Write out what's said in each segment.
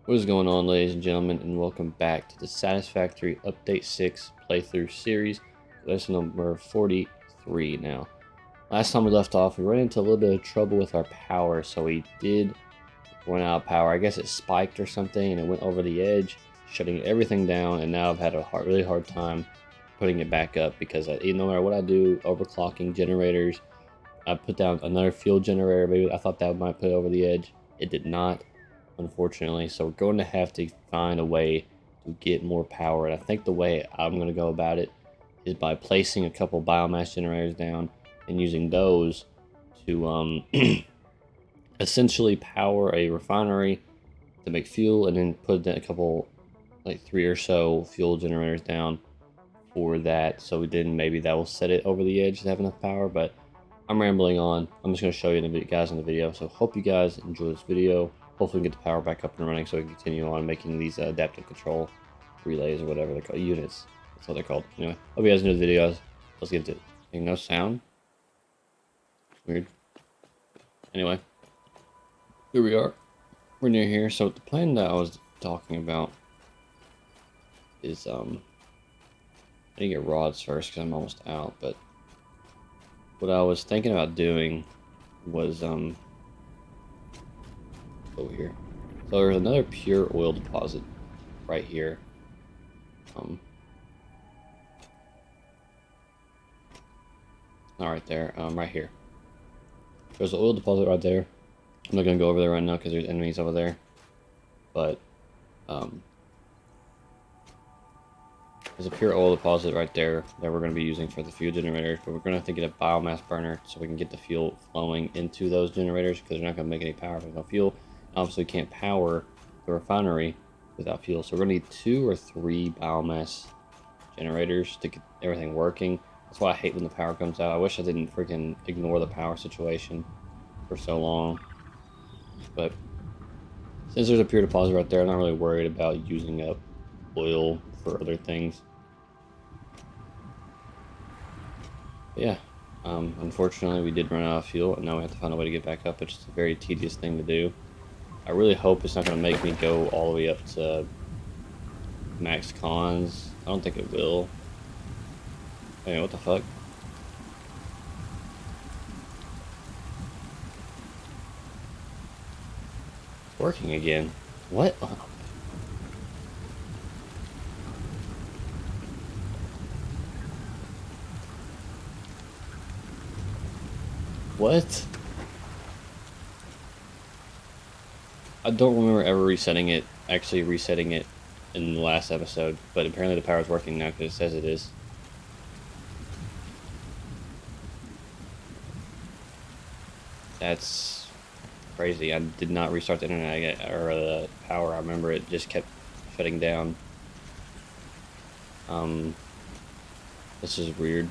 What is going on, ladies and gentlemen, and welcome back to the Satisfactory Update 6 playthrough series. That's number 43 now. Last time we left off, we ran into a little bit of trouble with our power, so we did run out of power. I guess it spiked or something, and it went over the edge, shutting everything down, and now I've had a really hard time putting it back up because no matter what I do, overclocking generators, I put down another fuel generator. Maybe I thought that might put it over the edge. It did not, unfortunately. So we're going to have to find a way to get more power. And I think the way I'm going to go about it is by placing a couple biomass generators down and using those to essentially power a refinery to make fuel, and then put a couple, like 3 or so fuel generators down for that. So maybe that will set it over the edge to have enough power. But I'm rambling on. I'm just going to show you guys in the video. So hope you guys enjoy this video. Hopefully we can get the power back up and running so we can continue on making these adaptive control relays or whatever they're called. Units. That's what they're called. Anyway, hope you guys enjoy the video. Let's get into it. Ain't no sound. Weird. Anyway, here we are. We're near here. So the plan that I was talking about is I need to get rods first because I'm almost out. But what I was thinking about doing was over here. So there's another pure oil deposit right here. Not right there. Right here. There's an oil deposit right there. I'm not gonna go over there right now because there's enemies over there. But there's a pure oil deposit right there that we're going to be using for the fuel generators, but we're going to have to get a biomass burner so we can get the fuel flowing into those generators, because they're not going to make any power if there's no fuel. Obviously, we can't power the refinery without fuel, so we're going to need 2 or 3 biomass generators to get everything working. That's why I hate when the power comes out. I wish I didn't freaking ignore the power situation for so long. But since there's a pure deposit right there, I'm not really worried about using up oil for other things. But yeah, unfortunately we did run out of fuel, and now we have to find a way to get back up, which is a very tedious thing to do. I really hope it's not going to make me go all the way up to max cons. I don't think it will. Hey, what the fuck? It's working again. What? What? I don't remember ever actually resetting it in the last episode, but apparently the power's working now because it says it is. That's crazy. I did not restart the internet or the power. I remember it just kept shutting down. This is weird.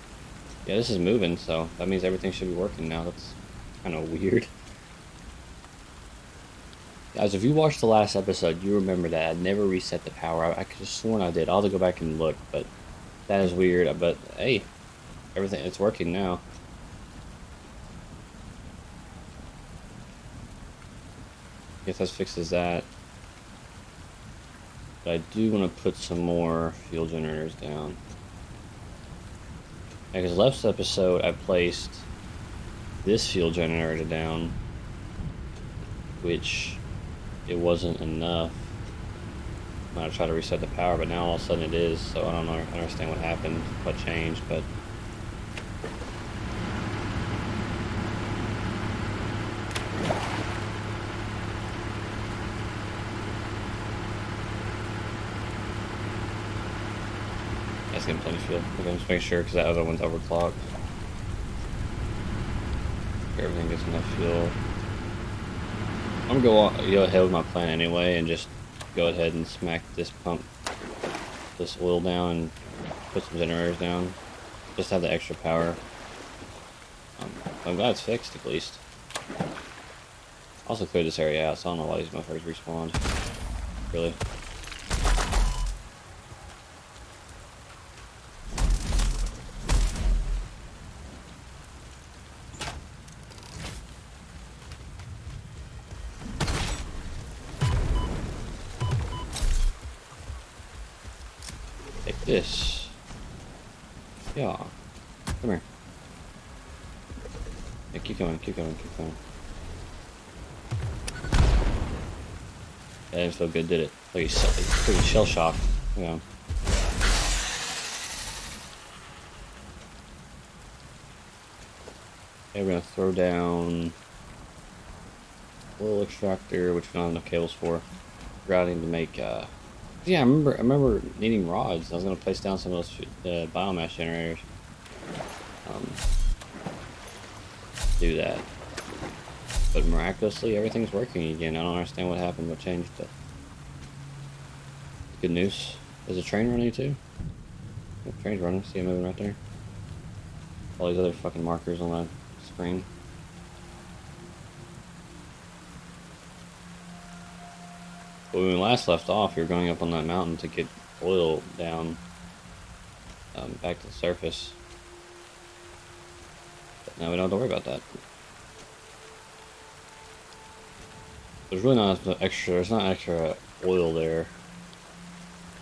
Yeah, this is moving, so that means everything should be working now. That's kind of weird. Guys, if you watched the last episode, you remember that I never reset the power. I could have sworn I did. I'll have to go back and look, but that is weird. But hey, it's working now. Guess that fixes that. But I do want to put some more fuel generators down. Because last episode I placed this fuel generator down, which it wasn't enough when I tried to reset the power, but now all of a sudden it is. So I don't understand what happened, what changed, but that's getting plenty of fuel. Okay, just make sure because that other one's overclocked. Everything gets enough fuel. I'm gonna go ahead with my plan anyway and just go ahead and smack this oil down and put some generators down. Just have the extra power. I'm glad it's fixed at least. Also cleared this area out, so I don't know why these motherfuckers respawned. Really. Take this. Yeah. Come here. Yeah, keep going, keep going, keep going. That didn't feel good, did it? Like it's pretty shell shocked. Yeah. Okay, we're gonna throw down oil extractor, which we don't have enough cables for. Routing to make yeah, I remember needing rods. I was gonna place down some of those biomass generators. Do that. But miraculously everything's working again. I don't understand what happened, what changed, but good news. Is the train running too? The train's running, see it moving right there. All these other fucking markers on the screen. But when we last left off, we were going up on that mountain to get oil down back to the surface. But now we don't have to worry about that. There's really not extra, there's not extra oil there.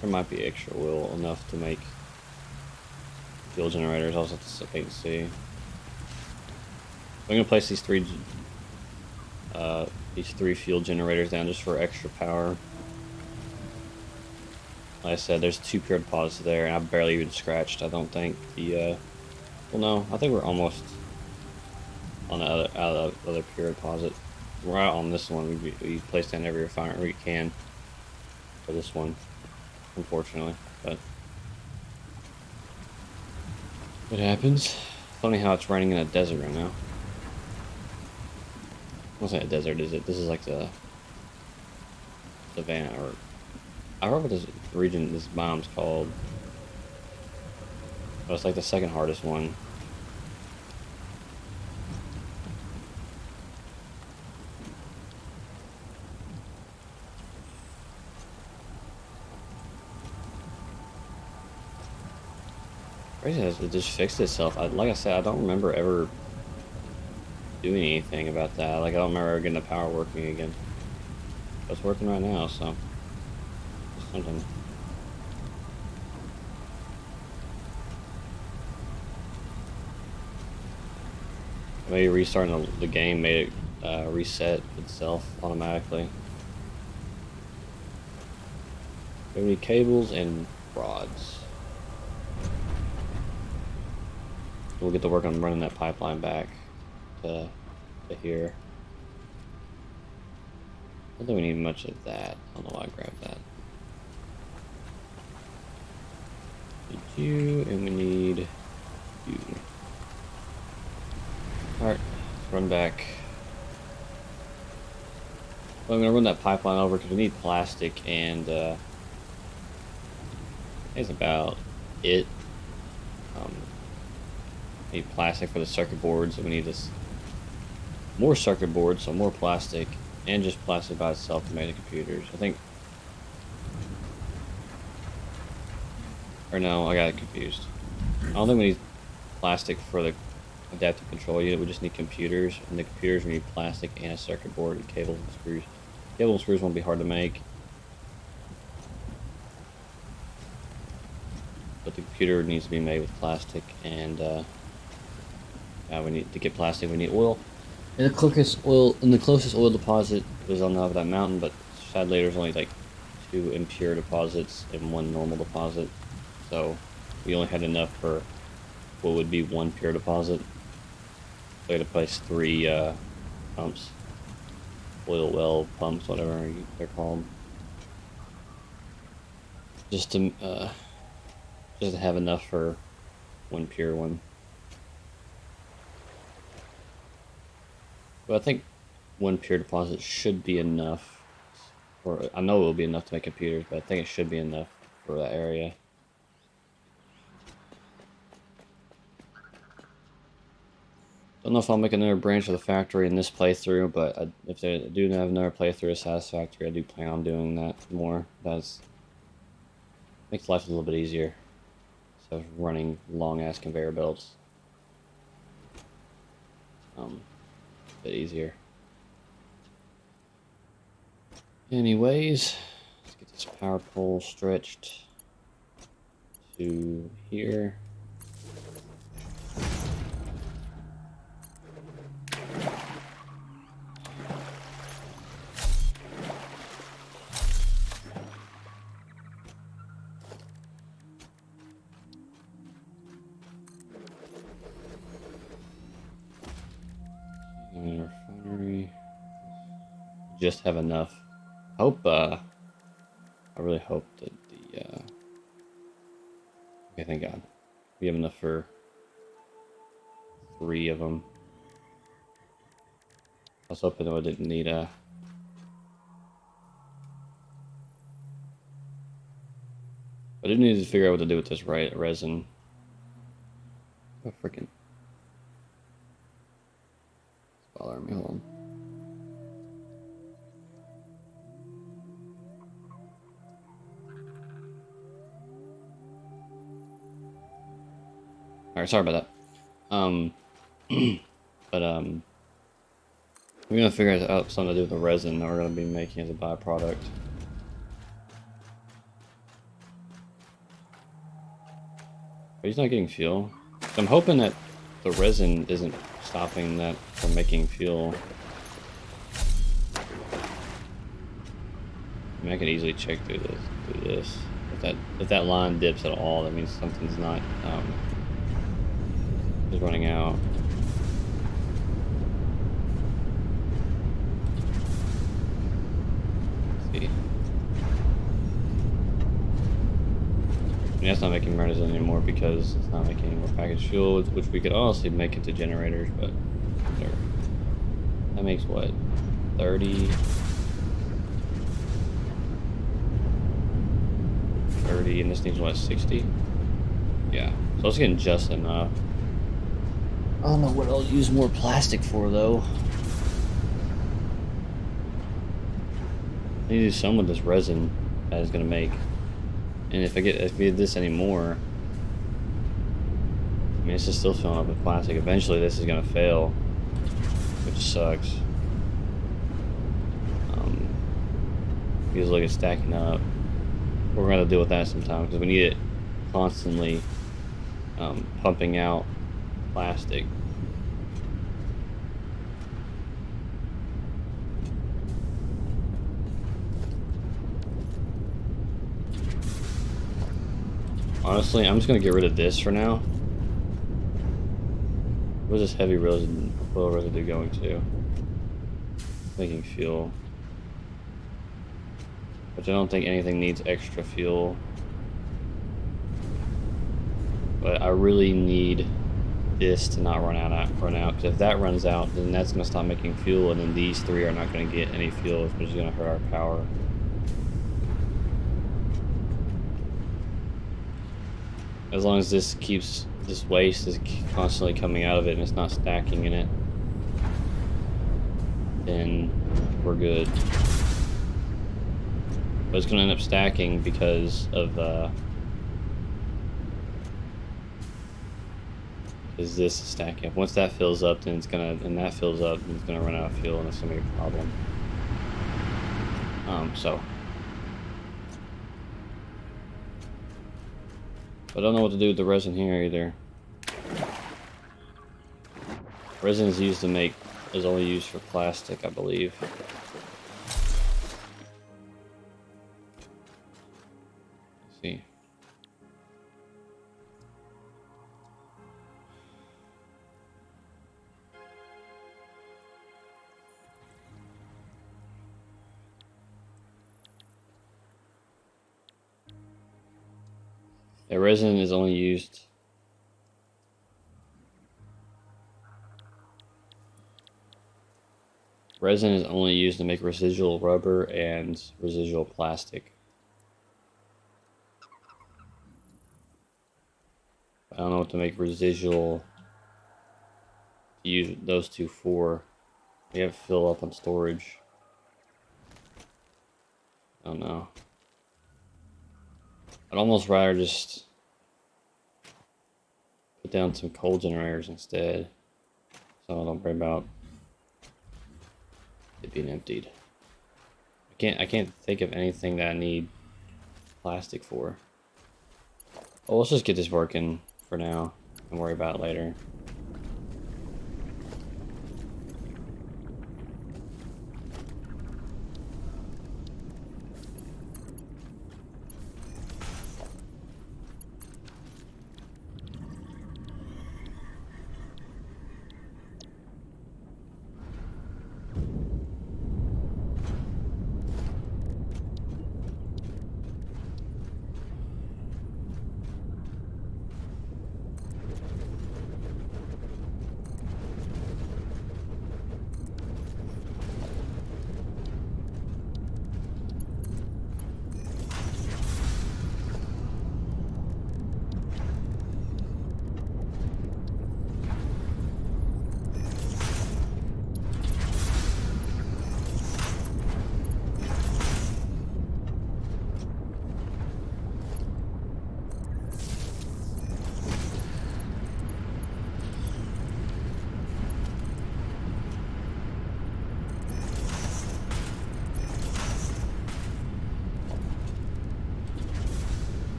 There might be extra oil enough to make fuel generators. I'll just have to wait and see. I'm gonna place these three fuel generators down just for extra power. Like I said, there's 2 pure deposits there, and I barely even scratched. I don't think the well, no, I think we're almost on the other pure deposit. We're out on this one. We placed down every refinery we can for this one, unfortunately, but it happens. Funny how it's raining in a desert right now. It wasn't a desert, is it? This is like the savannah, or I forgot what this region, this biome's called. But it's like the second hardest one. Crazy as it just fixed itself. Like I said, I don't remember ever doing anything about that. Like, I don't remember ever getting the power working again. But it's working right now, so it's something. Maybe restarting the game made it reset itself automatically. We need cables and rods. We'll get to work on running that pipeline back to here. I don't think we need much of that. I don't know why I grabbed that. Need you, and we need you. Alright, let's run back. Well, I'm gonna run that pipeline over because we need plastic, and that's about it. Need plastic for the circuit boards, and we need this more circuit boards, so more plastic, and just plastic by itself to make the computers. I think, or no, I got it confused. I don't think we need plastic for the adaptive control unit. We just need computers, and the computers we need plastic and a circuit board and cables and screws. Cables and screws won't be hard to make, but the computer needs to be made with plastic, and we need to get plastic. We need oil. And the closest oil deposit is on top of that mountain, but sadly there's only like 2 impure deposits and 1 normal deposit. So we only had enough for what would be 1 pure deposit. So we had to place 3 pumps, oil well pumps, whatever they're called, just to have enough for 1 pure one. But I think 1 pure deposit should be enough, or I know it will be enough to make computers, but I think it should be enough for that area. Don't know if I'll make another branch of the factory in this playthrough, but if they do have another playthrough of Satisfactory, I do plan on doing that more. That makes life a little bit easier. So running long-ass conveyor belts. A bit easier. Anyways, let's get this power pole stretched to here. Refinery. Just have enough. Hope, I really hope that the, okay, thank God. We have enough for 3 of them. I was hoping I didn't need a... I did need to figure out what to do with this resin. Oh, freaking... It's bothering me, hold on. Alright, sorry about that. But, we're gonna figure out something to do with the resin that we're gonna be making as a byproduct. But he's not getting fuel. I'm hoping that the resin isn't stopping that from making fuel. I mean, I could easily check through this. If that line dips at all, that means something's not is running out. Let's see. I mean, that's not making resin anymore because it's not making any more packaged fuel, which we could honestly make into generators, but whatever. That makes what? 30? 30, and this needs what, 60? Yeah, so it's getting just enough. I don't know what I'll use more plastic for though. I need to do some with this resin that is gonna make. And if I get this anymore, I mean, this is still filling up with plastic. Eventually this is gonna fail, which sucks. Because look, it's stacking up. We're gonna deal with that sometime because we need it constantly pumping out plastic. Honestly, I'm just gonna get rid of this for now. Where's this heavy oil residue going to? Making fuel. Which I don't think anything needs extra fuel. But I really need this to not run out. Because if that runs out, then that's gonna stop making fuel, and then these 3 are not gonna get any fuel, which is gonna hurt our power. As long as this waste is constantly coming out of it and it's not stacking in it, then we're good. But it's gonna end up stacking because of is this stacking up. Once that fills up, then that fills up, and it's gonna run out of fuel, and it's gonna be a problem. So I don't know what to do with the resin here either. Resin is only used for plastic, I believe. Let's see. Yeah, resin is only used. Resin is only used to make residual rubber and residual plastic. I don't know what to make residual. Use those 2 for. We have to fill up on storage. I don't know. I'd almost rather just put down some coal generators instead, so I don't worry about it being emptied. I can't think of anything that I need plastic for. Well, let's just get this working for now and worry about it later.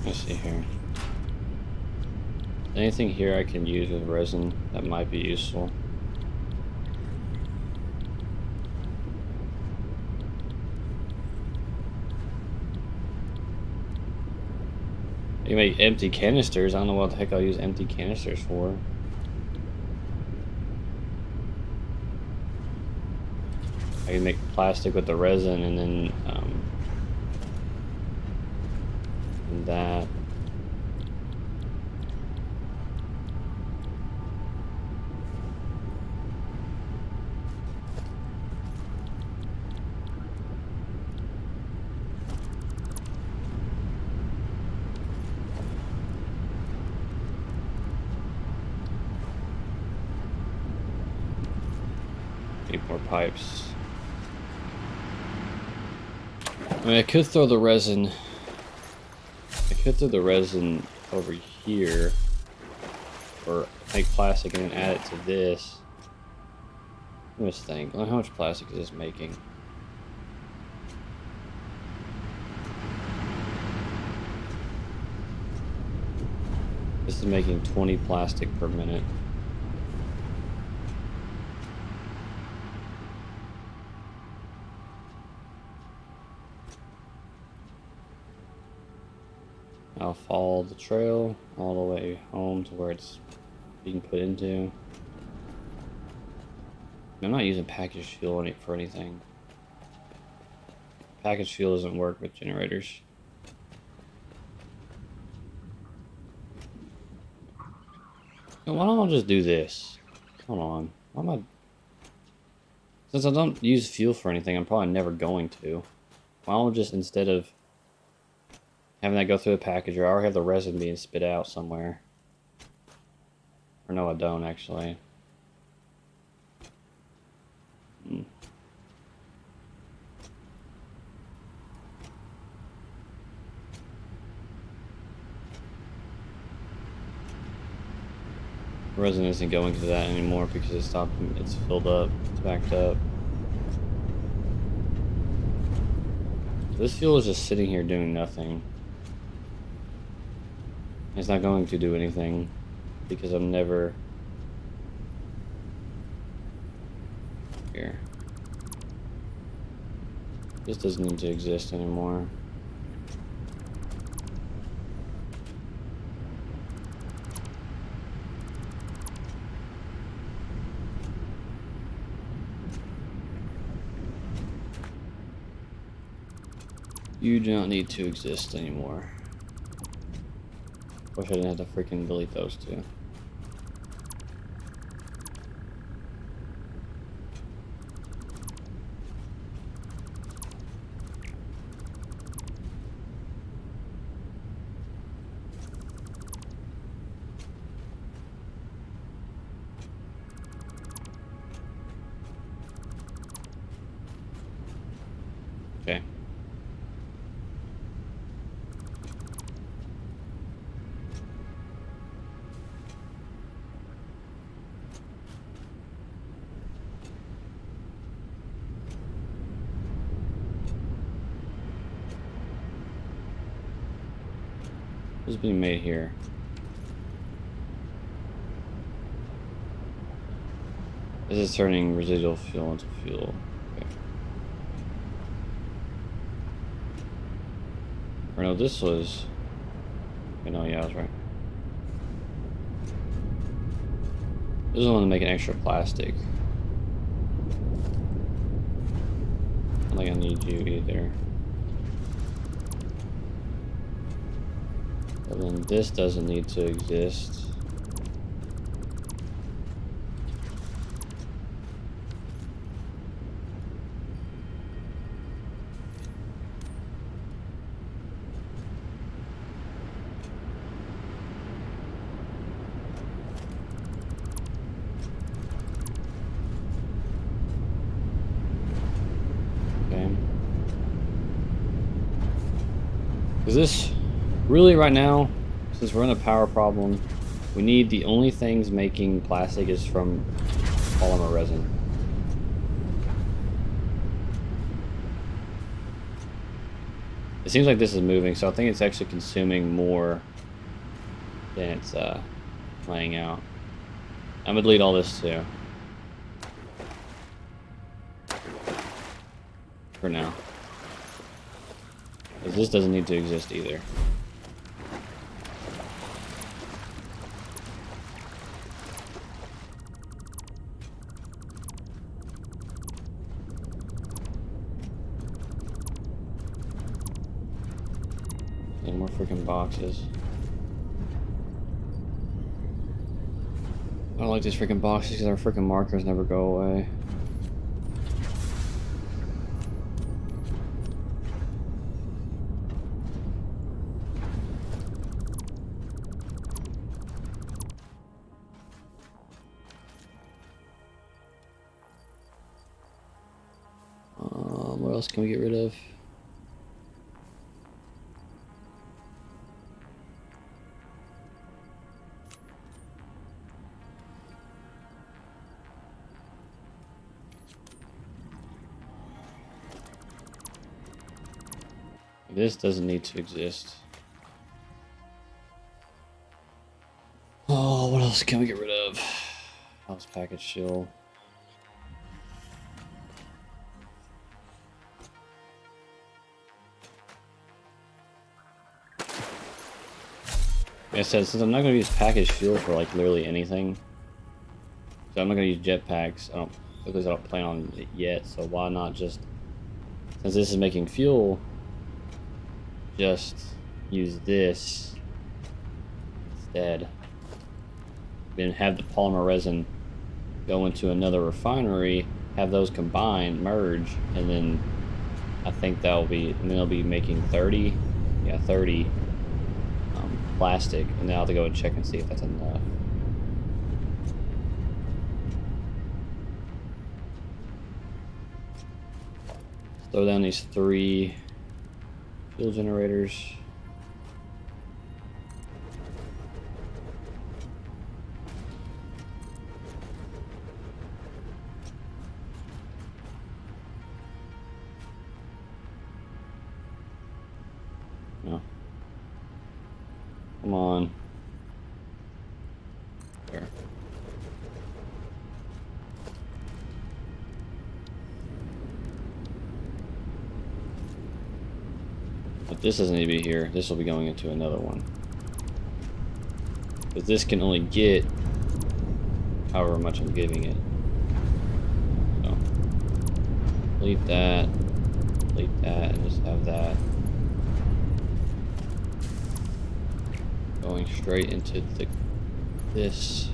Let's see here. Anything here I can use with resin that might be useful? You make empty canisters. I don't know what the heck I'll use empty canisters for. I can make plastic with the resin and then and that. Need more pipes. I mean, I could throw the resin. I could throw the resin over here, or make plastic and then add it to this. Let me just think. How much plastic is this making? This is making 20 plastic per minute. I'll follow the trail all the way home to where it's being put into. I'm not using packaged fuel for anything. Packaged fuel doesn't work with generators. Why don't I just do this? Hold on. Why am I... Since I don't use fuel for anything, I'm probably never going to. Why don't I just, instead of having that go through a packager, I already have the resin being spit out somewhere. Or no, I don't actually. Resin isn't going to that anymore because it stopped. It's filled up. It's backed up. This fuel is just sitting here doing nothing. It's not going to do anything because I'm never here. This doesn't need to exist anymore. You do not need to exist anymore. Wish I didn't have to freaking delete those two. Okay. What's being made here? This is turning residual fuel into fuel. Okay. Or no, this was... Okay, no, yeah, I was right. This is the one to make an extra plastic. I don't think I need you either. But then this doesn't need to exist. Is this really right now, since we're in a power problem, we need the only things making plastic is from polymer resin. It seems like this is moving, so I think it's actually consuming more than it's laying out. I'm gonna delete all this too. For now. Because this doesn't need to exist either. Any more freaking boxes. I don't like these freaking boxes because our freaking markers never go away. What else can we get rid of? This doesn't need to exist. Oh, what else can we get rid of? House package shield. Like I said, since I'm not going to use packaged fuel for like literally anything, so I'm not going to use jetpacks. Because I don't plan on it yet. So why not just, since this is making fuel, just use this instead. Then have the polymer resin go into another refinery, have those combined, merge, and then I think that'll be, and then they'll be making 30 plastic, and then I'll have to go and check and see if that's enough. Let's throw down these 3 fuel generators. No. Come on. There. But this doesn't need to be here. This will be going into another one. But this can only get however much I'm giving it. So delete that, and just have that going straight into this,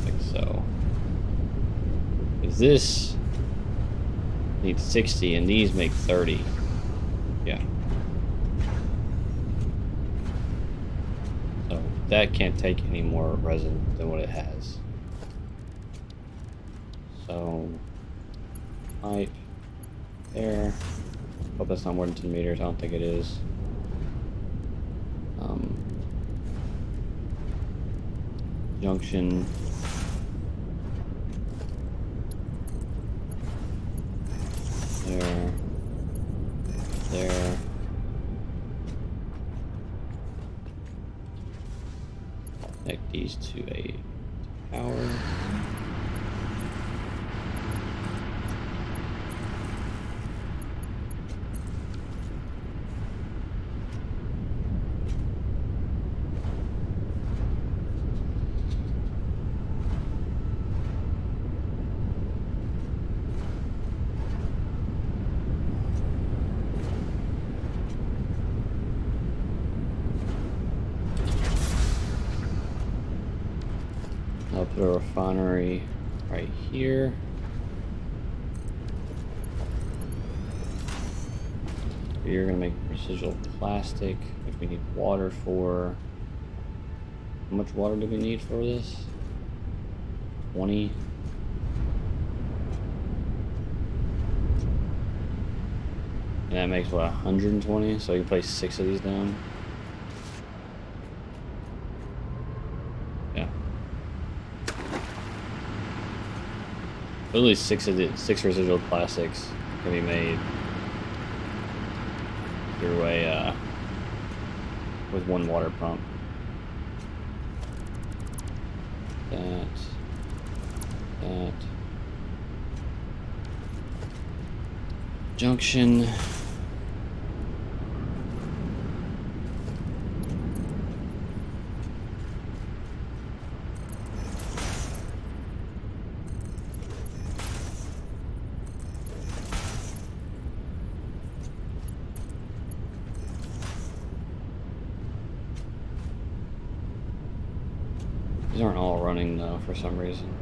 like so. Because this needs 60 and these make 30. Yeah. So that can't take any more resin than what it has. So pipe there. Hope that's not more than 10 meters. I don't think it is. Junction. There. these to a power. I'll put a refinery right here. You're gonna make residual plastic, which we need water for. How much water do we need for this? 20. And that makes what, 120? So you can place 6 of these down. Yeah. At least 6 residual plastics can be made your way with 1 water pump. That. Junction. These aren't all running though for some reason.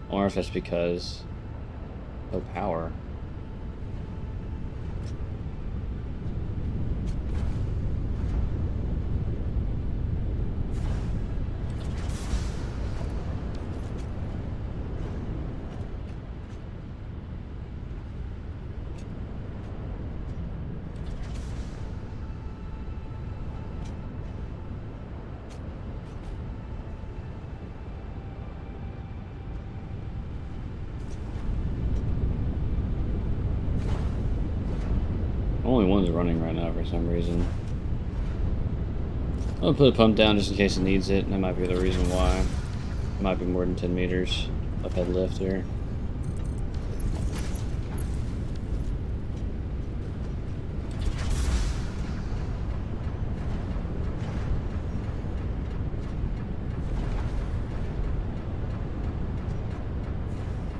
I wonder if that's because no power. Only one's running right now for some reason. I'll put a pump down just in case it needs it, and that might be the reason why. It might be more than 10 meters of head lift here.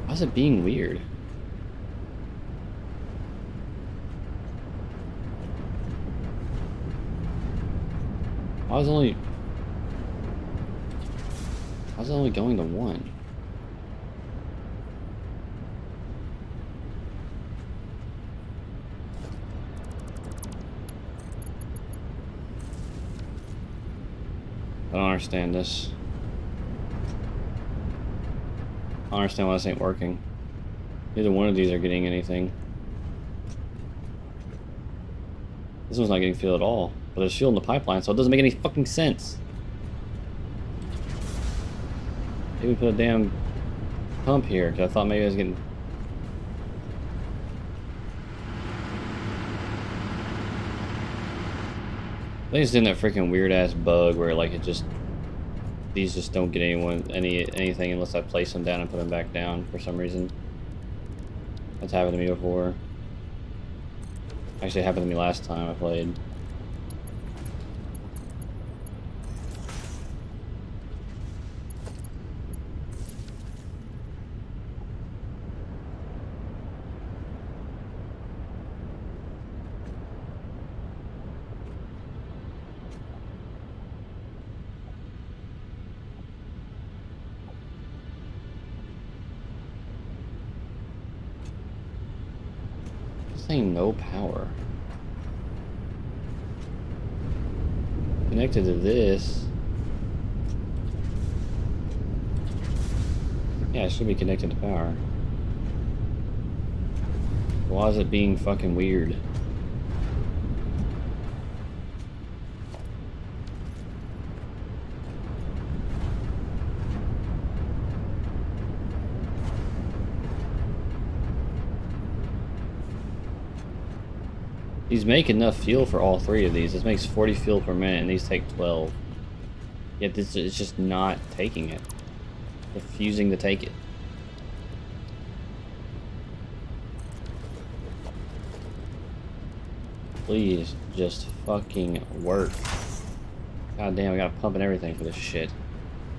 Why is it being weird? Why was it only going to 1? I don't understand this. I don't understand why this ain't working. Neither one of these are getting anything. This one's not getting fuel at all. But there's fuel in the pipeline, so it doesn't make any fucking sense. Maybe put a damn pump here, because I thought maybe I was getting... I think it's in that freaking weird ass bug where like it just... These just don't get anything unless I place them down and put them back down for some reason. That's happened to me before. Actually, it happened to me last time I played. Saying no power. Connected to this. Yeah, it should be connected to power. Why is it being fucking weird? These make enough fuel for all 3 of these. This makes 40 fuel per minute, and these take 12. Yet this is just not taking it. Refusing to take it. Please, just fucking work. God damn, I gotta pump and everything for this shit.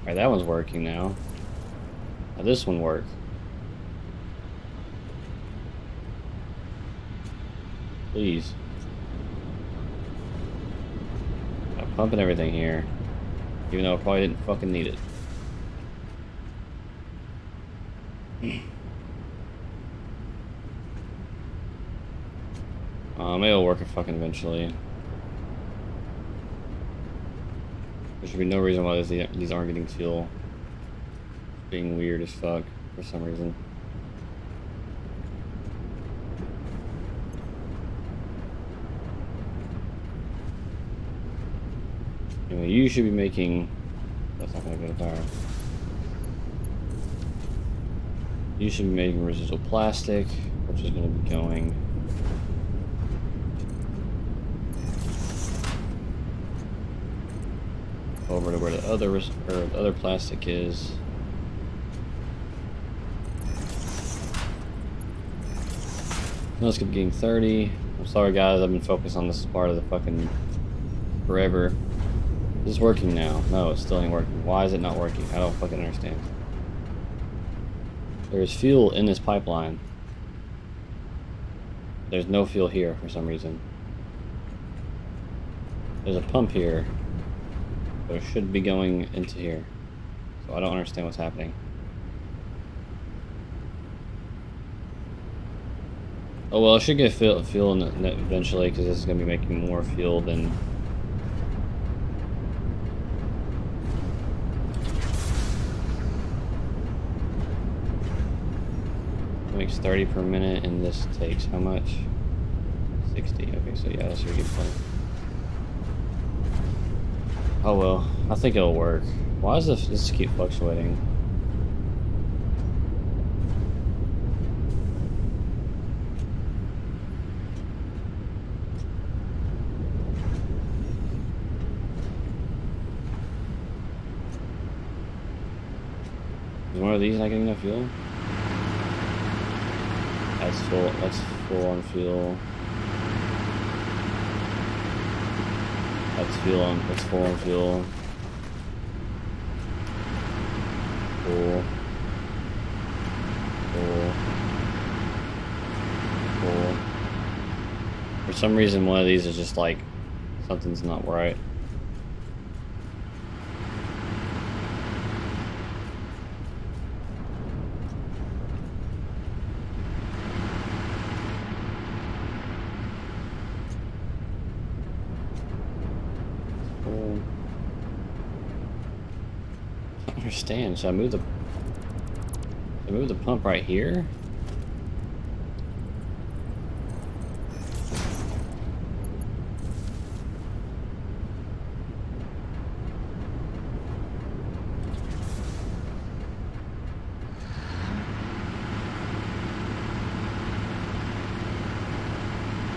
Alright, that one's working now. Now this one worked. Please. I'm pumping everything here. Even though I probably didn't fucking need it. Maybe it'll work fucking eventually. There should be no reason why these aren't getting fuel. Being weird as fuck for some reason. Anyway, you should be making... That's not gonna go to power. You should be making residual plastic, which is gonna be going... over to where the other plastic is. Let's keep getting 30. I'm sorry guys, I've been focused on this part of the fucking forever. Is this working now? No, it still ain't working. Why is it not working? I don't fucking understand. There is fuel in this pipeline. There's no fuel here for some reason. There's a pump here. So it should be going into here. So I don't understand what's happening. Oh well, I should get fuel in it eventually because this is going to be making more fuel than... It makes 30 per minute and this takes how much? 60. Okay, so yeah, that should get plenty. Oh well, I think it'll work. Why does this keep fluctuating? Is one of these not getting enough fuel? That's full on fuel. That's full on fuel. Full. For some reason one of these is just like, something's not right. I don't understand. Should I move the pump right here?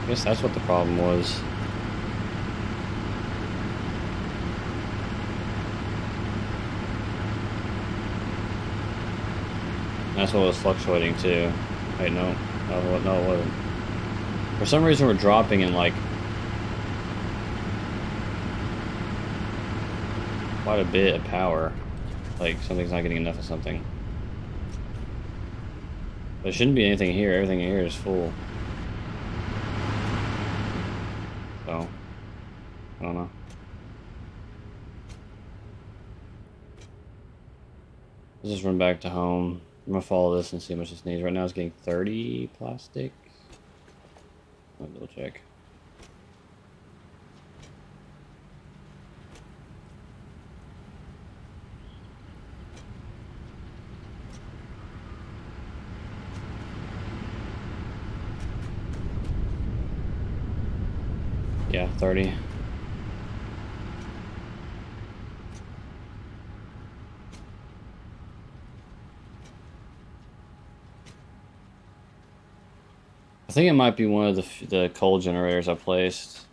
I guess that's what the problem was. That's what was fluctuating too. Wait, no. No, it wasn't. For some reason we're dropping in like quite a bit of power. Like something's not getting enough of something. There shouldn't be anything here. Everything here is full. So, I don't know. Let's just run back to home. I'm gonna follow this and see how much this needs. Right now it's getting 30 plastic. I'll double check. Yeah, 30. I think it might be one of the coal generators I placed.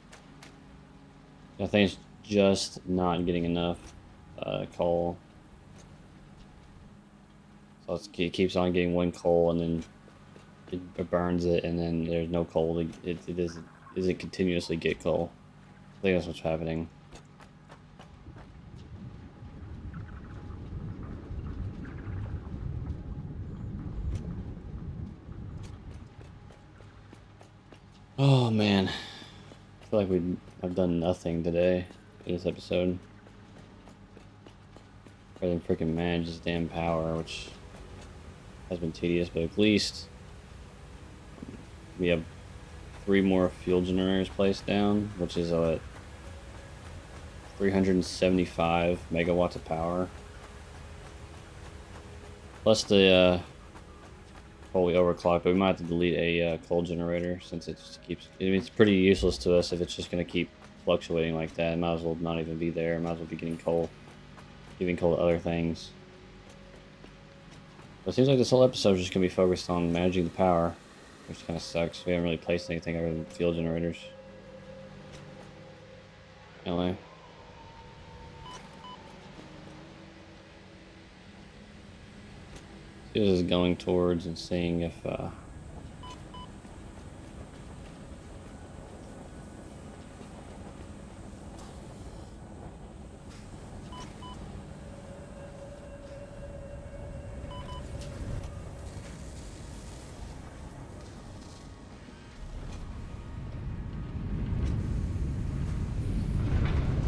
I think it's just not getting enough coal. So it keeps on getting one coal, and then it burns it, and then there's no coal. It doesn't continuously get coal. I think that's what's happening. Oh man, I feel like I've done nothing today in this episode. Rather than freaking manage this damn power, which has been tedious, but at least we have 3 more fuel generators placed down, which is 375 megawatts of power. Plus the we overclocked, but we might have to delete a coal generator since it just keeps. I mean, it's pretty useless to us if it's just going to keep fluctuating like that. It might as well not even be there. Might as well be getting coal, giving coal to other things. But it seems like this whole episode is just going to be focused on managing the power, which kind of sucks. We haven't really placed anything other than fuel generators. Anyway. See what this is going towards and seeing if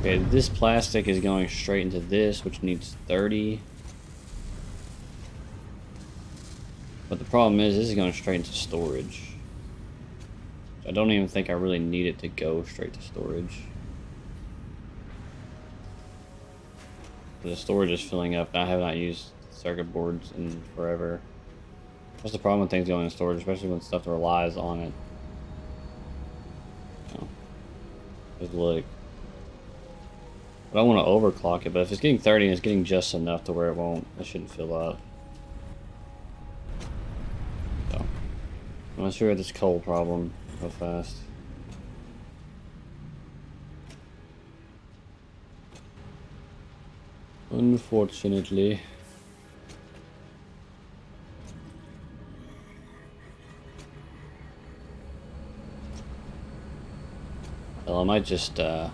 okay, this plastic is going straight into this, which needs 30. But the problem is, this is going straight into storage. I don't even think I really need it to go straight to storage. The storage is filling up. I have not used circuit boards in forever. What's the problem with things going in storage, especially when stuff relies on it? You know, just look. I don't want to overclock it, but if it's getting 30 and it's getting just enough to where it shouldn't fill up. So, I'm not sure about this coal problem real fast. Unfortunately. Well, I might just, yeah,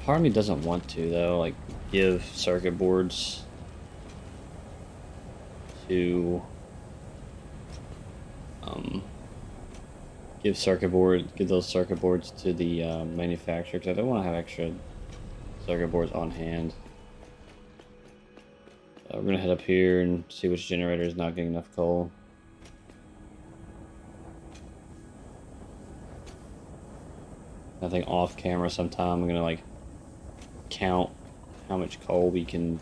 part of me doesn't want to, though, like, give circuit boards to, give those circuit boards to the, manufacturer, because I don't want to have extra circuit boards on hand. We're gonna head up here and see which generator is not getting enough coal. I think off camera sometime I'm gonna, like, count how much coal we can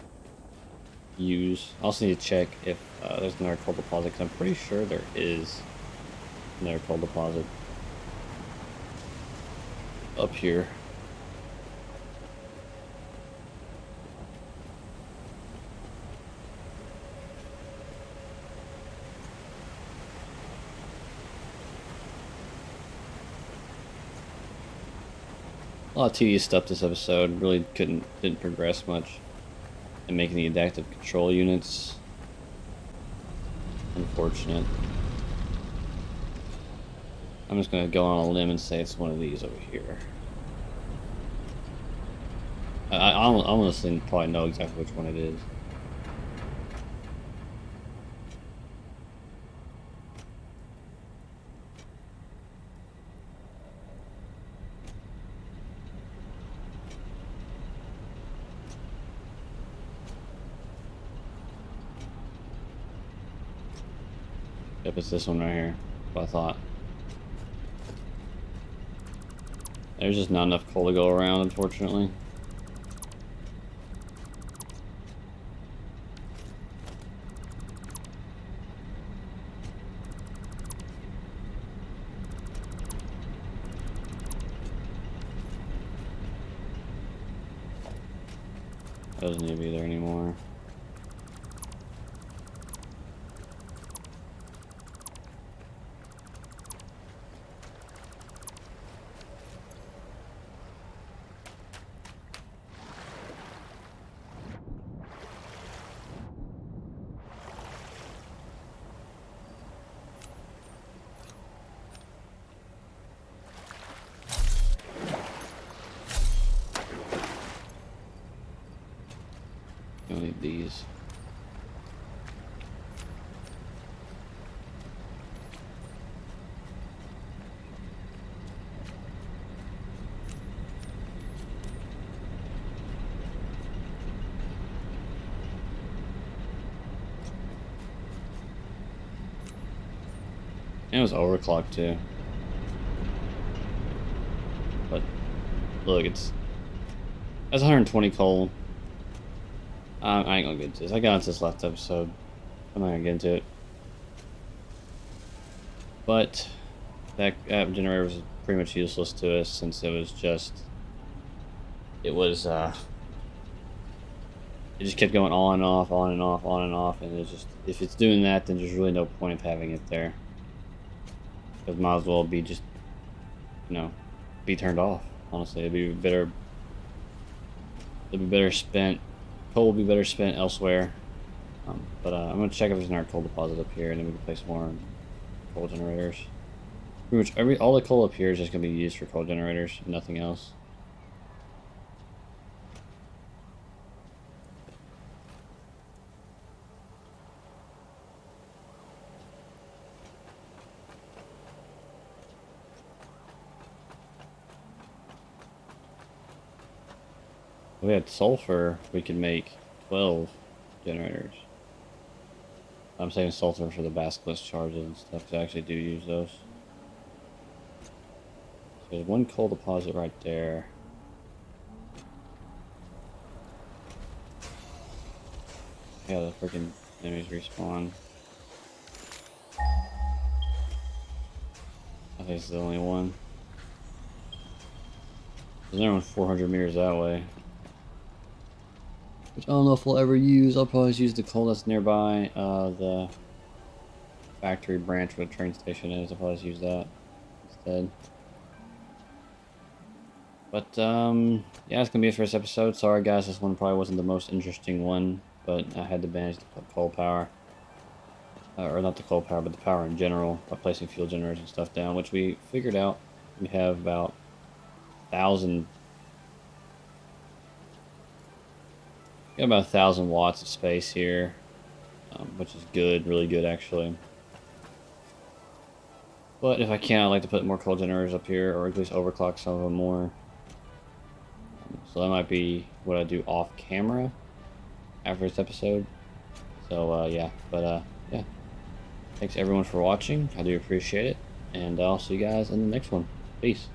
use. I also need to check if there's another coal deposit, because I'm pretty sure there is another coal deposit up here. A lot of tedious stuff this episode. Really didn't progress much in making the adaptive control units. Unfortunate. I'm just gonna go on a limb and say it's one of these over here. I honestly probably know exactly which one it is. Yep, it's this one right here. What I thought. There's just not enough coal to go around, unfortunately. Doesn't need to be there anymore. don't need these. And it was overclocked too. But look, that's 120 coal. I ain't gonna get into this. I got into this last episode. I'm not gonna get into it. But that generator was pretty much useless to us since it was just. It just kept going on and off, on and off, on and off, and it's just, if it's doing that, then there's really no point of having it there. It might as well be just, be turned off. Honestly, it'd be better. It'd be better spent. Coal would be better spent elsewhere. But I'm gonna check if there's another coal deposit up here, and then we can place more coal generators. Pretty much all the coal up here is just gonna be used for coal generators, nothing else. If we had sulfur, we could make 12 generators. I'm saving sulfur for the basilisk charges and stuff, because I actually do use those. So there's one coal deposit right there. Yeah, the freaking enemies respawn. I think it's the only one. There's another one 400 meters that way. Which I don't know if we'll ever use. I'll probably use the coal that's nearby the factory branch where the train station is. I'll probably just use that instead. But yeah, it's gonna be it for this episode. Sorry guys, this one probably wasn't the most interesting one, but I had to manage the coal power. Or not the coal power, but the power in general by placing fuel generators and stuff down, which we figured out. We have about 1,000. Got about 1,000 watts of space here, which is good, really good actually. But if I can, I'd like to put more coal generators up here, or at least overclock some of them more. So that might be what I do off camera after this episode. So yeah, but yeah. Thanks everyone for watching. I do appreciate it, and I'll see you guys in the next one. Peace.